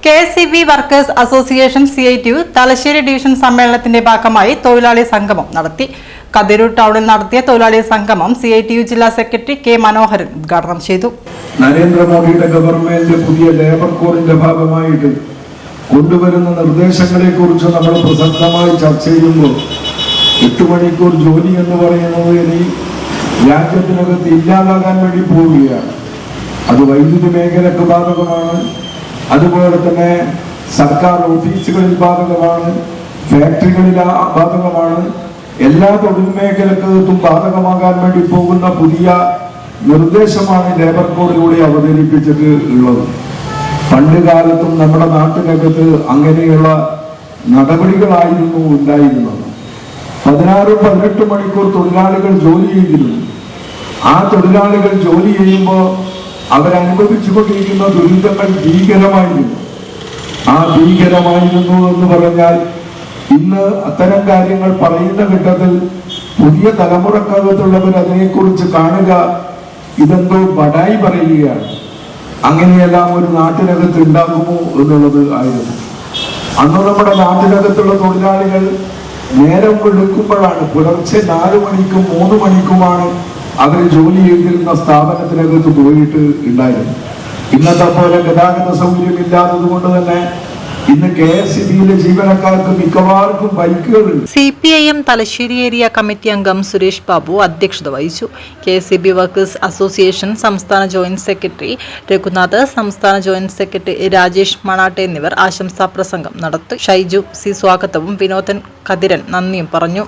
KCB workers association CITU Thalassery division സമ്മേളനത്തിന്റെ ഭാഗമായി തൊഴിലാളി സംഗമം നടത്തി. കതിരൂർ ടൗണിൽ നടത്തിയ തൊഴിലാളി സംഗമം CITU ജില്ലാ സെക്രട്ടറി K. മനോഹരൻ ഉദ്ഘാടനം ചെയ്തു. നരേന്ദ്രമോദിയുടെ ഗവൺമെന്റ് പുതിയ ലേബർ കോഡിന്റെ ഭാഗമായിട്ട് കൊണ്ടുവരുന്ന നിർദ്ദേശങ്ങളെക്കുറിച്ച് നമ്മൾ പ്രസക്തമായി ചർച്ച ചെയ്യുമ്പോൾ 8 മണിക്കൂർ ജോലി എന്ന് പറയുന്നത് ഇനി രാജ്യത്തിനകത്ത് ഇല്ലാതാകാൻ വേണ്ടി പോവുകയാണ്. അത് വൈദ്യുതി മേഖലക്ക് ബാധകമാണ്, അതുപോലെ തന്നെ സർക്കാർ ഓഫീസുകളിൽ ബാധകമാണ്, ഫാക്ടറികളിൽ ബാധകമാണ്, എല്ലാ തൊഴിൽ മേഖലക്കും ബാധകമാകാൻ വേണ്ടി പോകുന്ന പുതിയ നിർദ്ദേശമാണ് ലേബർ കോഡിലൂടെ അവതരിപ്പിച്ചിട്ട് ഉള്ളത്. പണ്ട് കാലത്തും നമ്മുടെ നാട്ടിനകത്ത് അങ്ങനെയുള്ള നടപടികളായിരുന്നു ഉണ്ടായിരുന്നത്. 16-18 മണിക്കൂർ തൊഴിലാളികൾ ജോലി ചെയ്തിരുന്നു. ആ തൊഴിലാളികൾ ജോലി ചെയ്യുമ്പോൾ അവരനുഭവിച്ചുകൊണ്ടിരിക്കുന്ന ദുരിതങ്ങൾ ഭീകരമായിരുന്നു. ആ ഭീകരമായിരുന്നു എന്ന് പറഞ്ഞാൽ ഇന്ന് അത്തരം കാര്യങ്ങൾ പറയുന്ന ഘട്ടത്തിൽ പുതിയ തലമുറക്കകത്തുള്ളവർ അതിനെക്കുറിച്ച് കാണുക ഇതെന്തോ ബടായി പറയുകയാണ്. അങ്ങനെയെല്ലാം ഒരു നാട്ടിനകത്ത് ഉണ്ടാകുമോ എന്നുള്ളത് ആയിരുന്നു. അന്ന് നമ്മുടെ നാട്ടിനകത്തുള്ള തൊഴിലാളികൾ നേരം വെളുക്കുമ്പോഴാണ്, പുലർച്ചെ 4 മണിക്കും 3 മണിക്കുമാണ് അവർ ജോലി ചെയ്തിരുന്ന സ്ഥാപനത്തിനകത്ത് പോയിട്ട് ഉണ്ടായിരുന്നു. ഇന്നത്തെ പോലെ ഗതാഗത സൗകര്യം ഇല്ലാത്തത് കൊണ്ട് തന്നെ ഇന്ന് KSCBയിലെ ജീവനക്കാർക്ക് മിക്കവാർക്കും ബൈക്കുകളുണ്ട്. CPIM തലശ്ശേരി ഏരിയ കമ്മിറ്റി അംഗം സുരേഷ് ബാബു അധ്യക്ഷത വഹിച്ചു. KCB വർക്കേഴ്സ് അസോസിയേഷൻ സംസ്ഥാന ജോയിന്റ് സെക്രട്ടറി രഘുനാഥ്, സംസ്ഥാന ജോയിന്റ് സെക്രട്ടറി രാജേഷ് മണാട്ടെ എന്നിവർ ആശംസാ പ്രസംഗം നടത്തി. ഷൈജു C സ്വാഗതവും വിനോദൻ കതിരൻ നന്ദിയും പറഞ്ഞു.